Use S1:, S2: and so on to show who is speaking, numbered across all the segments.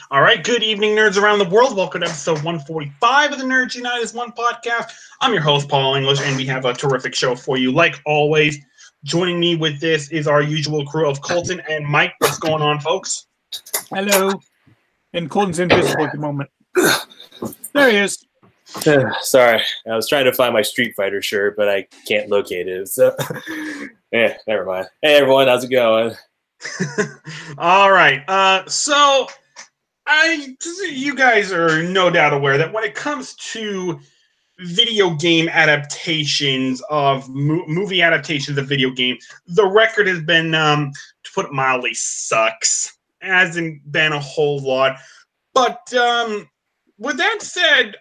S1: All right, good evening, nerds around the world. Welcome to episode 145 of the Nerds Unite as One podcast. I'm your host, Paul English, and we have a terrific show for you. Like always, joining me with this is our usual crew of Colton and Mike. What's going on, folks?
S2: Hello. And Colton's invisible at the moment. There he is.
S3: Sorry, I was trying to find my Street Fighter shirt, but I can't locate it. So, yeah, never mind. Hey, everyone, how's it going?
S1: All right. So you guys are no doubt aware that when it comes to video game adaptations of movie adaptations of video games, the record has been, to put it mildly, sucks. It hasn't been a whole lot. But with that said,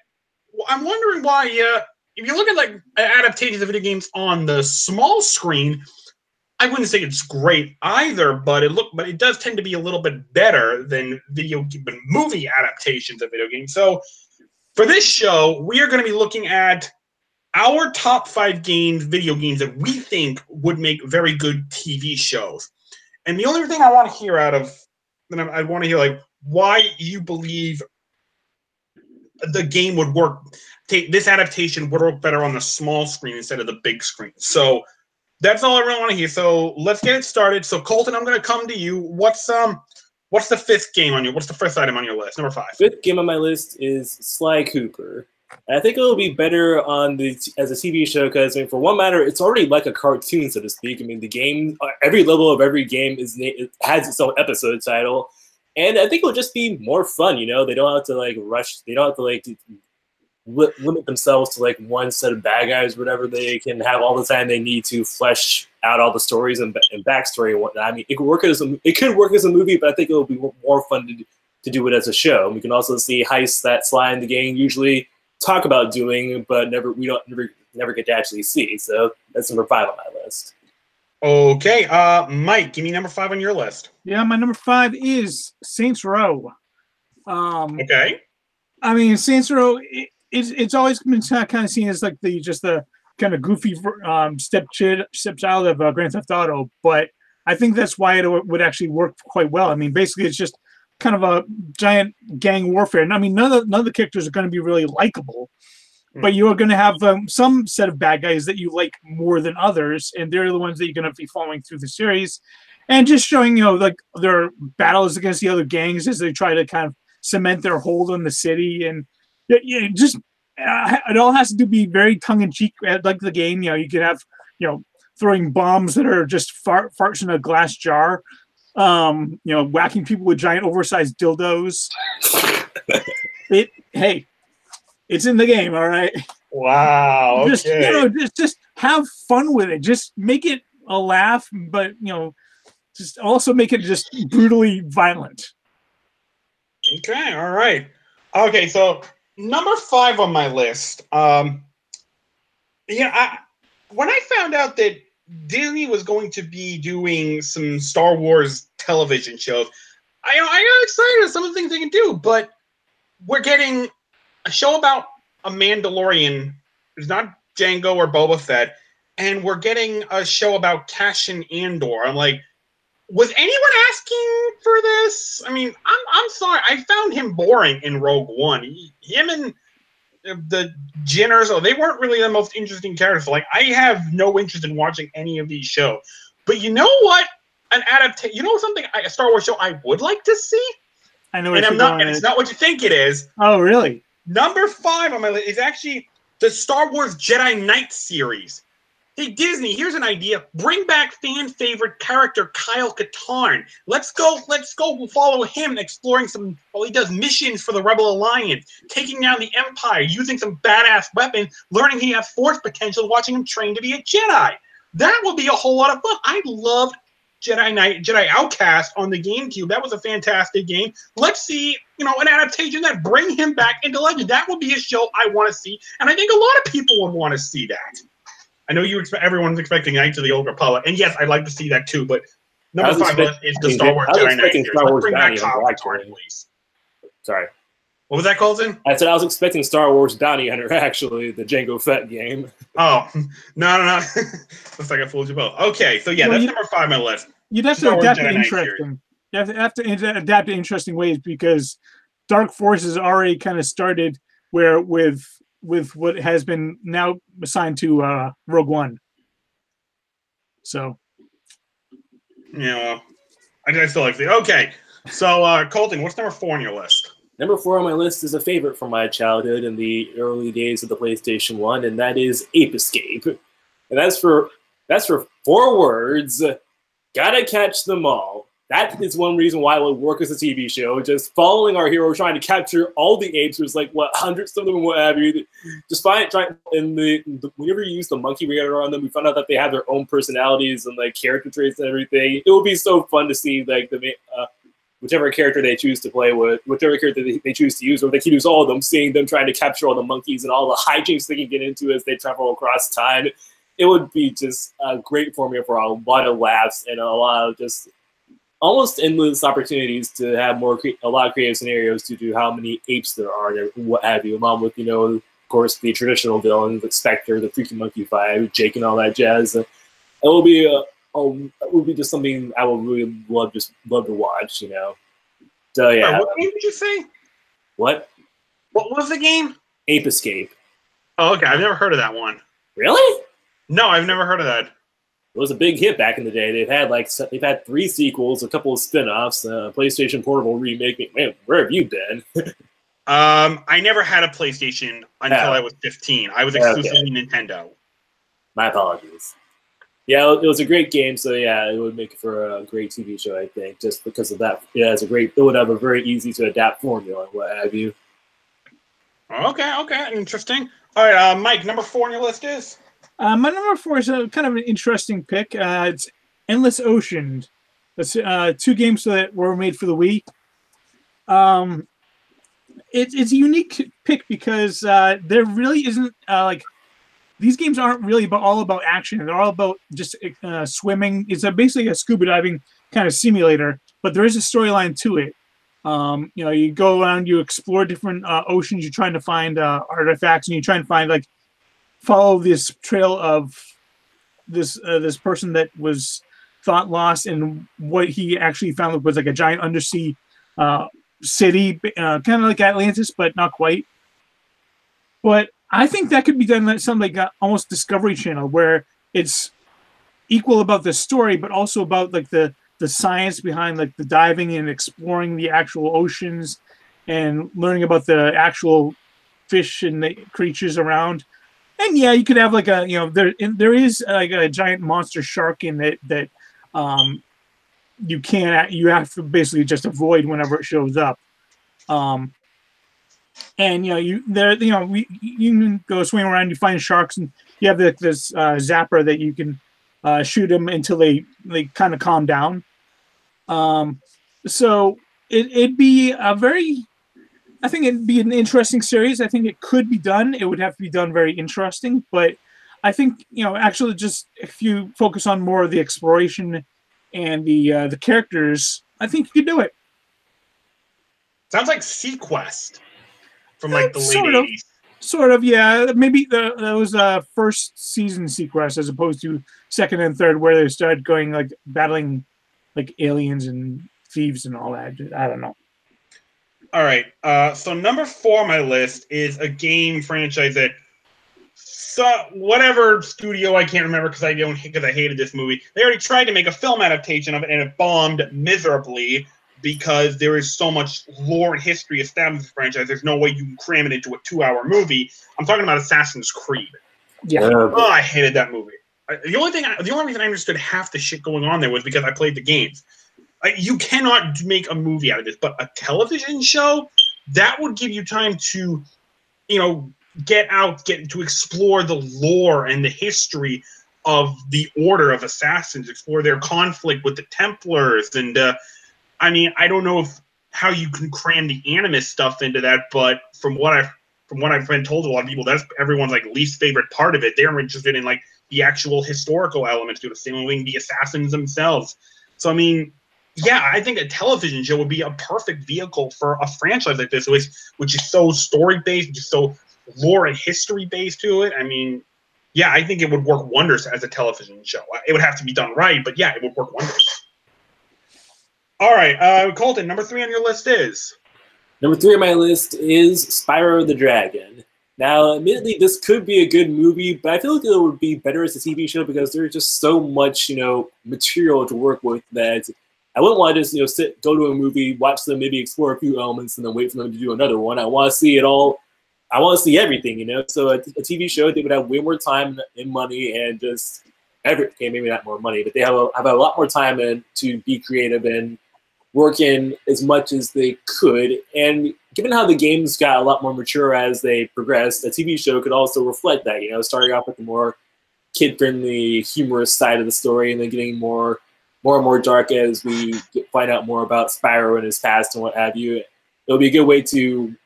S1: I'm wondering why, if you look at like adaptations of video games on the small screen, I wouldn't say it's great either, but it does tend to be a little bit better than movie adaptations of video games. So for this show, we are going to be looking at our top 5 video games that we think would make very good TV shows. And the only thing I want to hear I want to hear like why you believe the game would work. This adaptation would work better on the small screen instead of the big screen. So that's all I really want to hear. So let's get it started. So Colton, I'm going to come to you. What's the 5th game on what's the first item on your list? Number 5.
S3: 5th game on my list is Sly Cooper. And I think it'll be better as a TV show because, I mean, for one matter, it's already like a cartoon, so to speak. I mean, the game, every level of every game it has its own episode title, and I think it'll just be more fun. You know, they don't have to like rush. They don't have to like limit themselves to like one set of bad guys, whatever. They can have all the time they need to flesh out all the stories and backstory and whatnot. I mean, it could work as a movie, but I think it'll be more fun to do it as a show. And we can also see heists that Sly and the gang usually talk about doing, but never get to actually see. So that's number 5 on my list.
S1: Okay, Mike, give me number 5 on your list.
S2: Yeah, my number 5 is Saints Row.
S1: Okay.
S2: I mean, Saints Row. It's always been kind of seen as like the kind of goofy stepchild of Grand Theft Auto, but I think that's why it would actually work quite well. I mean, basically, it's just kind of a giant gang warfare. And I mean, none of the characters are going to be really likable, but you're going to have some set of bad guys that you like more than others, and they're the ones that you're going to be following through the series, and just showing like their battles against the other gangs as they try to kind of cement their hold on the city. And just it all has to be very tongue-in-cheek, like the game. You could have throwing bombs that are just farts in a glass jar. Whacking people with giant oversized dildos. It's in the game, all right.
S1: Wow. Okay.
S2: Just have fun with it. Just make it a laugh, but just also make it just brutally violent.
S1: Okay. All right. Okay. So number 5 on my list. When I found out that Disney was going to be doing some Star Wars television shows, I got excited at some of the things they can do, but we're getting a show about a Mandalorian. It's not Jango or Boba Fett, and we're getting a show about Cassian Andor. I'm like, was anyone asking for this? I mean, I'm sorry. I found him boring in Rogue One. Him and the Jinners, they weren't really the most interesting characters. Like, I have no interest in watching any of these shows. But you know what? A Star Wars show I would like to see?
S2: I know,
S1: and it's not what you think it is.
S2: Oh, really?
S1: Number 5 on my list is actually the Star Wars Jedi Knight series. Hey, Disney, here's an idea. Bring back fan favorite character Kyle Katarn. Let's go follow him exploring he does missions for the Rebel Alliance, taking down the Empire, using some badass weapons, learning he has Force potential, watching him train to be a Jedi. That would be a whole lot of fun. I loved Jedi Outcast on the GameCube. That was a fantastic game. Let's see, an adaptation that bring him back into legend. That would be a show I want to see, and I think a lot of people would want to see that. I know everyone's expecting Knights of the Old Republic, and yes, I'd like to see that too. But number 5 is the Star Wars Jedi Knight series. Let's bring back Kyle Katarn, please.
S3: Sorry.
S1: What was that, Colton?
S3: I said I was expecting Star Wars Bounty Hunter, actually, the Jango Fett game.
S1: Oh, no. Looks like I fooled you both. Okay, so yeah, that's number 5 on my list.
S2: That's definitely interesting. have to adapt in interesting ways because Dark Forces already kind of started where with what has been now assigned to Rogue One. So,
S1: yeah, I still like the okay. So, Colton, what's number 4 on your list?
S3: Number 4 on my list is a favorite from my childhood in the early days of the PlayStation 1, and that is Ape Escape. And that's for 4 words. Gotta catch them all. That is one reason why it would work as a TV show. Just following our hero, trying to capture all the apes. There's like hundreds of them, and what have you. Just whenever you use the monkey radar on them, we found out that they have their own personalities and like character traits and everything. It would be so fun to see like whichever character they choose to play with, whichever character they choose to use, or they can use all of them. Seeing them trying to capture all the monkeys and all the hijinks they can get into as they travel across time. It would be just a great formula for a lot of laughs and a lot of just almost endless opportunities to have a lot of creative scenarios due to how many apes there are and what have you, along with, of course, the traditional villains, the Spectre, the Freaky Monkey 5, Jake, and all that jazz. It will be just something I would really love to watch, So yeah.
S1: What game did you say?
S3: What?
S1: What was the game?
S3: Ape Escape.
S1: Oh, okay. I've never heard of that one.
S3: Really?
S1: No, I've never heard of that.
S3: It was a big hit back in the day. They've had 3 sequels, a couple of spin-offs, PlayStation Portable remake. Man, where have you been?
S1: I never had a PlayStation until I was 15. I was exclusively Nintendo.
S3: My apologies. Yeah, it was a great game, so yeah, it would make it for a great TV show, I think, just because of that. Yeah, it would have a very easy to adapt formula and what have you.
S1: Okay, interesting. All right, Mike, number 4 on your list is?
S2: My number 4 is kind of an interesting pick. It's Endless Ocean. That's 2 games that were made for the Wii. It's a unique pick because there really isn't these games aren't really all about action. They're all about just swimming. It's basically a scuba diving kind of simulator, but there is a storyline to it. You go around, you explore different oceans. You're trying to find artifacts, and you try and find follow this trail of this person that was thought lost, and what he actually found was like a giant undersea city, kind of like Atlantis, but not quite. But I think that could be done like something like almost Discovery Channel, where it's equal about the story, but also about like the science behind like the diving and exploring the actual oceans and learning about the actual fish and the creatures around. And yeah, you could have like there is like a giant monster shark in it that you have to basically just avoid whenever it shows up. And you can go swim around, you find sharks, and you have this zapper that you can shoot them until they kind of calm down. So it'd be I think it'd be an interesting series. I think it could be done. It would have to be done very interesting, but I think actually just if you focus on more of the exploration and the characters, I think you could do it.
S1: Sounds like Sequest from like the late
S2: sort
S1: 80s.
S2: Sort of, yeah. Maybe that was first season Sequest as opposed to second and third, where they started going like battling like aliens and thieves and all that. I don't know.
S1: All right. So number 4 on my list is a game franchise that whatever studio, I can't remember because I hated this movie. They already tried to make a film adaptation of it, and it bombed miserably because there is so much lore and history established in this franchise. There's no way you can cram it into a 2-hour movie. I'm talking about Assassin's Creed.
S2: Yeah.
S1: Oh, I hated that movie. The only reason I understood half the shit going on there was because I played the games. You cannot make a movie out of this, but a television show, that would give you time to, get to explore the lore and the history of the Order of Assassins, explore their conflict with the Templars, and I don't know how you can cram the Animus stuff into that, but from what I've been told, a lot of people, that's everyone's like least favorite part of it. They're interested in like the actual historical elements, doing the assassins themselves. So yeah, I think a television show would be a perfect vehicle for a franchise like this, which is so story-based, just so lore and history-based to it. Yeah, I think it would work wonders as a television show. It would have to be done right, but yeah, it would work wonders. All right, Colton, number 3 on your list is?
S3: Number 3 on my list is Spyro the Dragon. Now, admittedly, this could be a good movie, but I feel like it would be better as a TV show because there's just so much, material to work with that I wouldn't want to just, go to a movie, watch them, maybe explore a few elements, and then wait for them to do another one. I want to see it all. I want to see everything, So a TV show, they would have way more time and money and just maybe not more money, but they have a lot more time to be creative and work in as much as they could. And given how the games got a lot more mature as they progressed, a TV show could also reflect that, starting off with the more kid-friendly, humorous side of the story and then getting more and more dark as we find out more about Spyro and his past and what have you. It'll be a good way to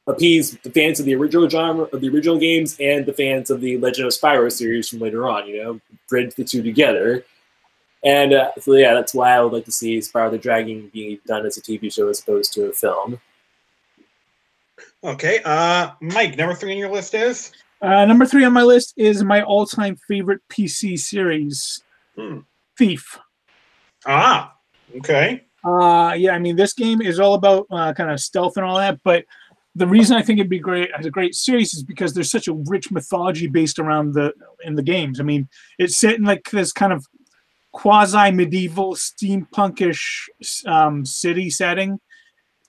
S3: appease the fans of the original genre of the original games and the fans of the Legend of Spyro series from later on, bridge the two together. And so yeah, that's why I would like to see Spyro the Dragon being done as a TV show as opposed to a film.
S1: Okay, Mike, number 3 on your list is?
S2: Number 3 on my list is my all-time favorite PC series, Thief.
S1: Ah, okay.
S2: Yeah, I mean, this game is all about kind of stealth and all that, but the reason I think it'd be great as a great series is because there's such a rich mythology based around in the games. I mean, it's set in like this kind of quasi-medieval steampunkish city setting,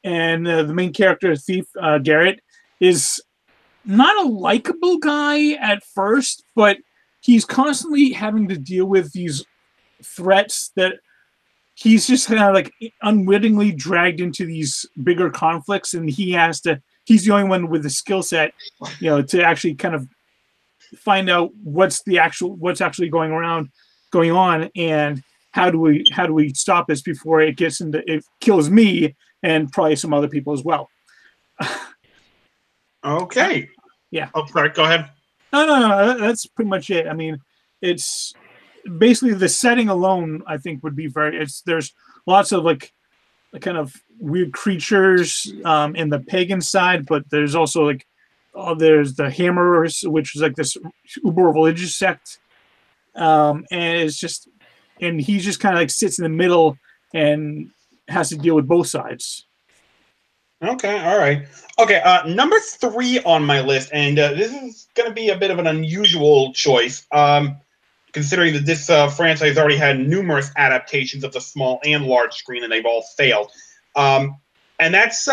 S2: and the main character, Thief Garrett, is not a likable guy at first, but he's constantly having to deal with these threats that he's just kind of like unwittingly dragged into these bigger conflicts, and he's the only one with the skill set, to actually kind of find out what's actually going on, and how do we stop this before it kills me and probably some other people as well.
S1: Okay.
S2: Yeah.
S1: Oh, sorry. Go ahead.
S2: No. That's pretty much it. I mean, it's basically the setting alone. I think would be there's lots of like kind of weird creatures in the pagan side, but there's also there's the Hammerers, which is like this uber religious sect. And he just kind of like sits in the middle and has to deal with both sides.
S1: Okay, all right. Okay, number 3 on my list, and this is going to be a bit of an unusual choice, considering that this franchise already had numerous adaptations of the small and large screen, and they've all failed. And that's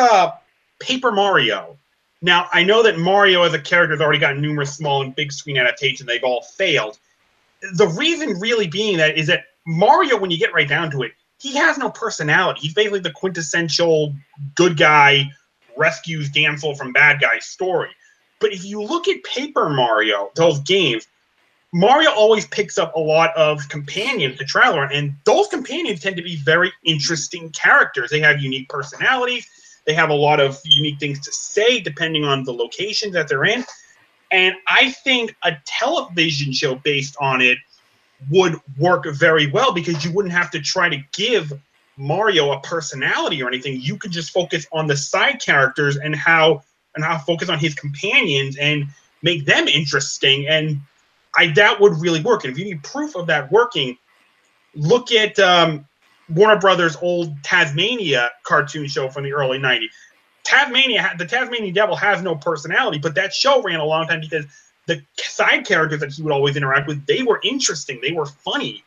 S1: Paper Mario. Now, I know that Mario as a character has already gotten numerous small and big screen adaptations. They've all failed. The reason really being that is that Mario, when you get right down to it, he has no personality. He's basically the quintessential good guy, rescues damsel from bad guy story. But if you look at Paper Mario, those games, Mario always picks up a lot of companions to travel around, and those companions tend to be very interesting characters. They have unique personalities. They have a lot of unique things to say depending on the locations that they're in. And I think a television show based on it would work very well because you wouldn't have to try to give Mario a personality or anything. You could just focus on the side characters and how focus on his companions and make them interesting. And that would really work. And if you need proof of that working, look at Warner Brothers' old Tasmania cartoon show from the early 90s. The Tasmanian Devil has no personality, but that show ran a long time because the side characters that he would always interact with, they were interesting, they were funny.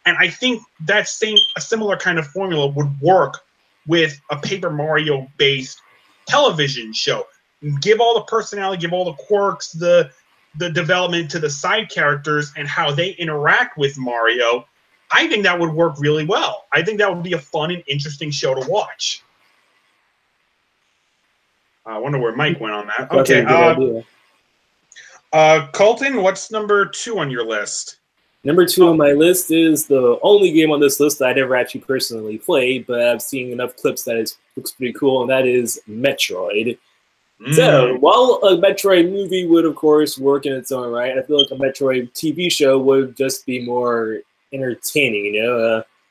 S1: And I think a similar kind of formula would work with a Paper Mario-based television show. Give all the personality, give all the quirks, the development to the side characters and how they interact with Mario. I think that would work really well. I think that would be a fun and interesting show to watch. I wonder where Mike went on that. Okay. Colton, what's number 2 on your list?
S3: Number 2 on my list is the only game on this list that I never actually personally played, but I've seen enough clips that it looks pretty cool, and that is Metroid. So, while a Metroid movie would, of course, work in its own right, I feel like a Metroid TV show would just be more entertaining,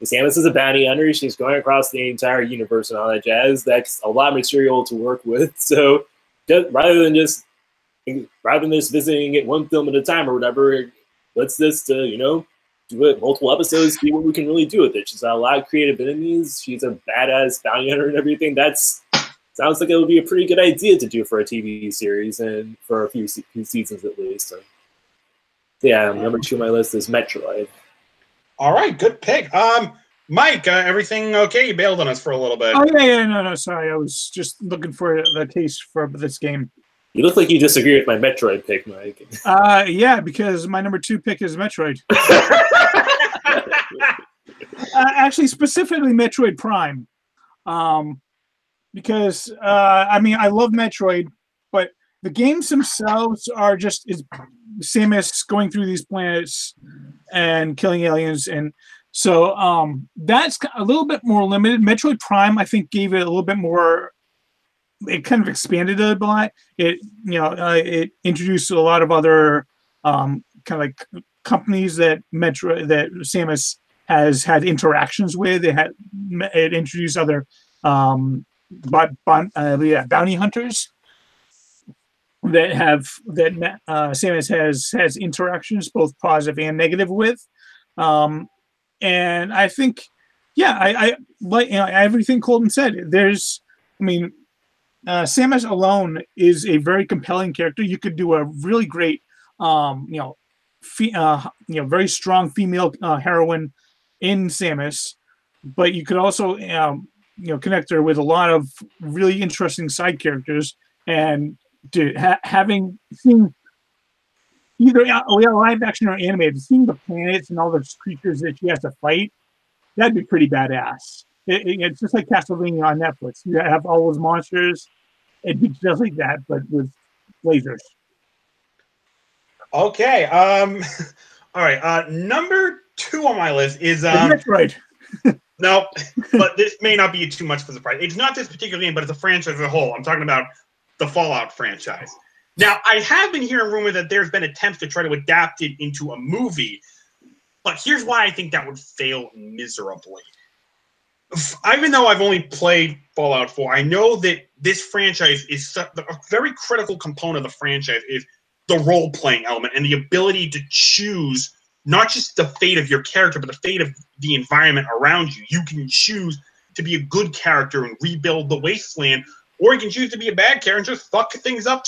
S3: Samus is a bounty hunter. She's going across the entire universe and all that jazz. That's a lot of material to work with. So, rather than just visiting it one film at a time or whatever, let's just, do it multiple episodes, see what we can really do with it. She's got a lot of creative enemies. She's a badass bounty hunter and everything. Sounds like it would be a pretty good idea to do for a TV series and for a few seasons at least. So, yeah, number 2 on my list is Metroid.
S1: All right, good pick. Mike, everything okay? You bailed on us for a little bit.
S2: Oh yeah, no, sorry. I was just looking for the case for this game.
S3: You look like you disagree with my Metroid pick, Mike.
S2: Yeah, because my number 2 pick is Metroid. Actually, specifically Metroid Prime. Because I mean, I love Metroid, but the games themselves are just as Samus going through these planets and killing aliens, and so that's a little bit more limited. Metroid Prime, I think, gave it a little bit more. It kind of expanded it a lot. It it introduced a lot of other kind of like companies that Samus has had interactions with. It introduced other bounty hunters that Samus has interactions both positive and negative with, and I think, yeah, I like everything Colton said. Samus alone is a very compelling character. You could do a really great, very strong female heroine in Samus, but you could also connect her with a lot of really interesting side characters, and having seen either live action or animated, seeing the planets and all the creatures that she has to fight, that'd be pretty badass. It's just like Castlevania on Netflix. You have all those monsters. It'd be just like that, but with lasers.
S1: Okay. All right. Number 2 on my list is
S2: Metroid.
S1: No, but this may not be too much of a surprise. It's not this particular game, but it's a franchise as a whole. I'm talking about the Fallout franchise. Now, I have been hearing rumors that there's been attempts to try to adapt it into a movie, but here's why I think that would fail miserably. Even though I've only played Fallout 4, I know that this franchise is a very critical component of the franchise is the role-playing element and the ability to choose not just the fate of your character, but the fate of the environment around you. You can choose to be a good character and rebuild the wasteland, or you can choose to be a bad character and just fuck things up,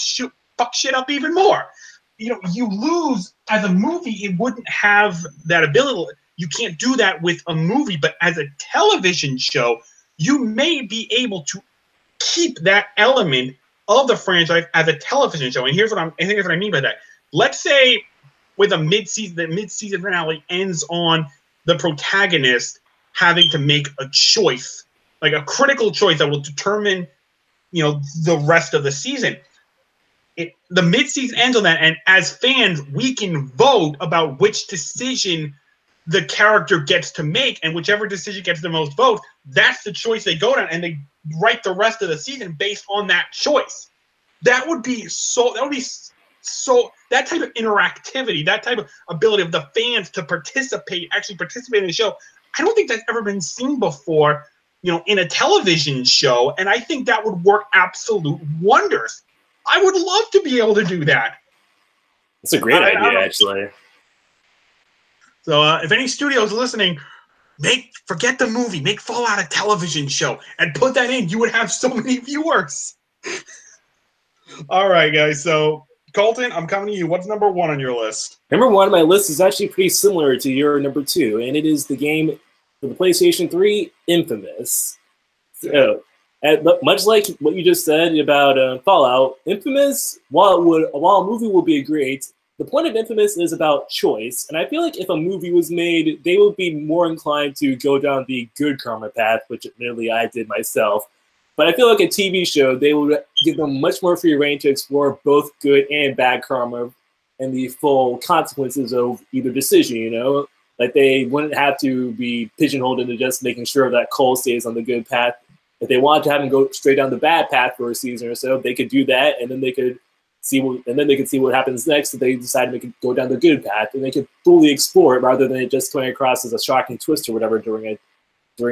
S1: fuck shit up even more. You lose as a movie, it wouldn't have that ability. You can't do that with a movie, but as a television show, you may be able to keep that element of the franchise as a television show. And here's what I mean by that. Let's say with the mid-season finale ends on the protagonist having to make a choice, like a critical choice that will determine, the rest of the season. The mid-season ends on that, and as fans, we can vote about which decision the character gets to make, and whichever decision gets the most votes, that's the choice they go down, and they write the rest of the season based on that choice. That type of interactivity, that type of ability of the fans to actually participate in the show. I don't think that's ever been seen before, in a television show, and I think that would work absolute wonders. I would love to be able to do that.
S3: It's a great idea, actually.
S1: So if any studios listening, forget the movie, make Fallout a television show, and put that in. You would have so many viewers. All right, guys. So Colton, I'm coming to you. What's number 1 on your list?
S3: Number 1 on my list is actually pretty similar to your number 2, and it is the game for the PlayStation 3, Infamous. So, much like what you just said about Fallout, Infamous, while a movie will be great, the point of Infamous is about choice, and I feel like if a movie was made, they would be more inclined to go down the good karma path, which admittedly I did myself. But I feel like a TV show, they would give them much more free reign to explore both good and bad karma and the full consequences of either decision, Like they wouldn't have to be pigeonholed into just making sure that Cole stays on the good path. If they wanted to have him go straight down the bad path for a season or so, they could do that, and then they could see what happens next if they decide to make it go down the good path, and they could fully explore it rather than it just coming across as a shocking twist or whatever during a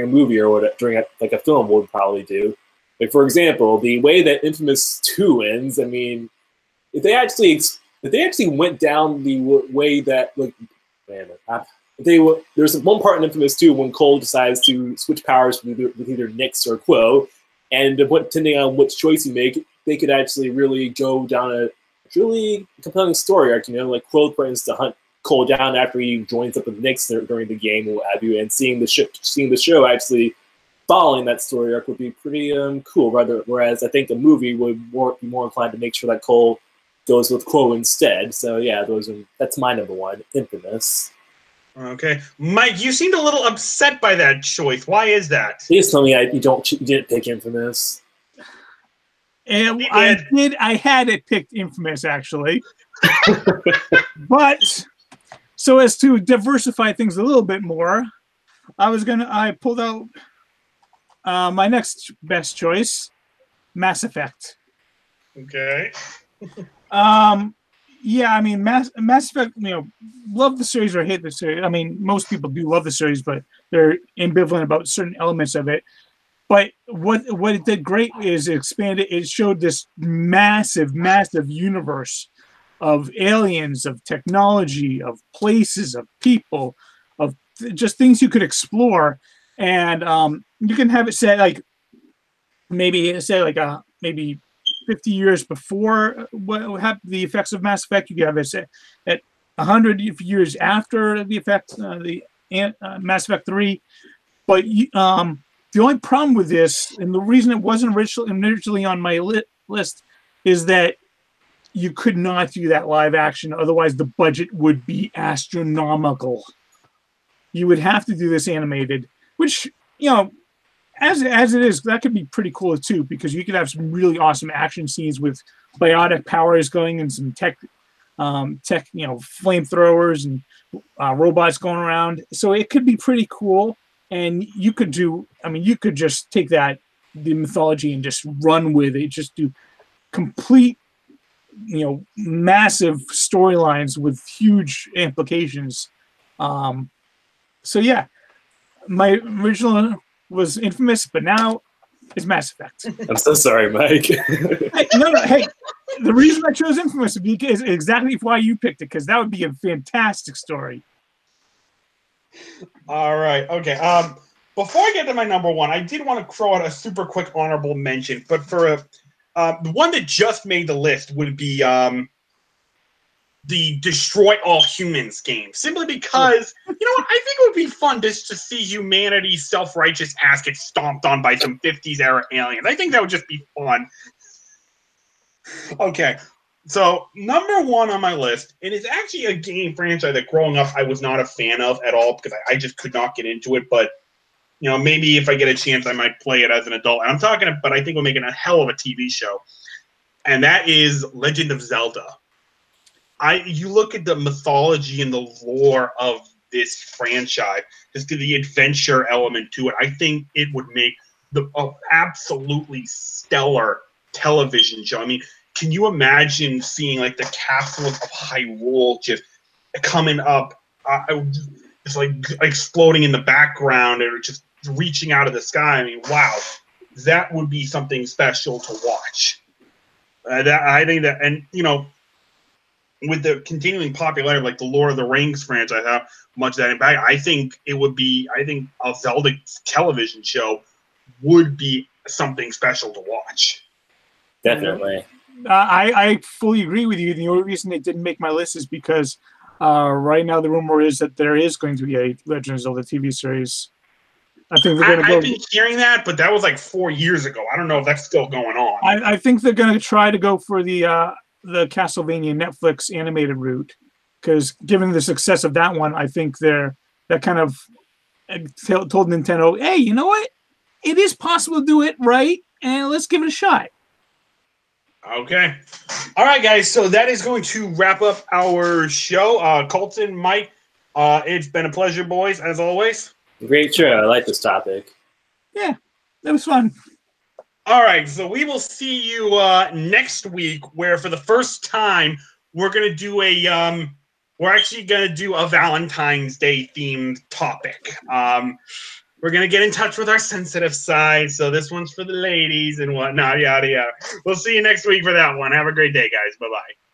S3: movie or during a film would probably do. Like, for example, the way that Infamous 2 ends, I mean, if they actually went down the way that, there's one part in Infamous 2 when Cole decides to switch powers with either Nyx or Quo, and depending on which choice you make, they could actually really go down a really compelling story arc. Like Quo threatens to hunt Cole down after he joins up with Nyx during the game, or what have you, and seeing the show actually following that story arc would be pretty cool. Whereas I think the movie would be more inclined to make sure that Cole goes with Quo instead. So yeah, that's my number one, Infamous.
S1: Okay, Mike, you seemed a little upset by that choice. Why is that?
S3: Please tell me you didn't pick Infamous.
S2: And I had it picked Infamous actually, but so as to diversify things a little bit more, I pulled out my next best choice, Mass Effect.
S1: Okay.
S2: Yeah, I mean, Mass Effect, love the series or hate the series. I mean, most people do love the series, but they're ambivalent about certain elements of it. But what it did great is it showed this massive, massive universe of aliens, of technology, of places, of people, of just things you could explore. And you can have it set like maybe 50 years before what happened, the effects of Mass Effect. You can have it set at 100 years after the effects, Mass Effect 3. But the only problem with this, and the reason it wasn't originally on my list, is that you could not do that live action. Otherwise, the budget would be astronomical. You would have to do this animated, which, as it is, that could be pretty cool too, because you could have some really awesome action scenes with biotic powers going and some tech, flamethrowers and robots going around. So it could be pretty cool. And you could just take the mythology and just run with it. Just do complete, massive storylines with huge implications. So yeah, my original was Infamous, but now it's Mass Effect.
S3: I'm so sorry, Mike.
S2: Hey, the reason I chose Infamous is exactly why you picked it, because that would be a fantastic story.
S1: All right. Okay. Before I get to my number one, I did want to throw out a super quick honorable mention, but for the one that just made the list would be the Destroy All Humans game, simply because, I think it would be fun just to see humanity's self-righteous ass get stomped on by some 50s era aliens. I think that would just be fun. Okay. So, number one on my list, it is actually a game franchise that growing up I was not a fan of at all because I just could not get into it. But, maybe if I get a chance, I might play it as an adult. And but I think we're making a hell of a TV show. And that is Legend of Zelda. You look at the mythology and the lore of this franchise, just to the adventure element to it. I think it would make the absolutely stellar television show. I mean, can you imagine seeing like the castles of Hyrule just coming up, just like exploding in the background or just reaching out of the sky? I mean, wow, that would be something special to watch. I think that, and with the continuing popularity of like the Lord of the Rings franchise, how much that impact, I think a Zelda television show would be something special to watch.
S3: Definitely.
S2: I fully agree with you. The only reason it didn't make my list is because right now the rumor is that there is going to be a Legend of Zelda TV series. I think they're going to go.
S1: I've been hearing that, but that was like 4 years ago. I don't know if that's still going on.
S2: I think they're going to try to go for the Castlevania Netflix animated route, because given the success of that one, I think that kind of told Nintendo, hey, you know what? It is possible to do it right, and let's give it a shot.
S1: Okay. All right, guys. So that is going to wrap up our show. Colton, Mike, it's been a pleasure, boys, as always.
S3: Great show. I like this topic.
S2: Yeah, that was fun.
S1: All right. So we will see you next week, where for the first time we're going to do we're actually going to do a Valentine's Day themed topic. We're going to get in touch with our sensitive side. So this one's for the ladies and whatnot, yada, yada. We'll see you next week for that one. Have a great day, guys. Bye-bye.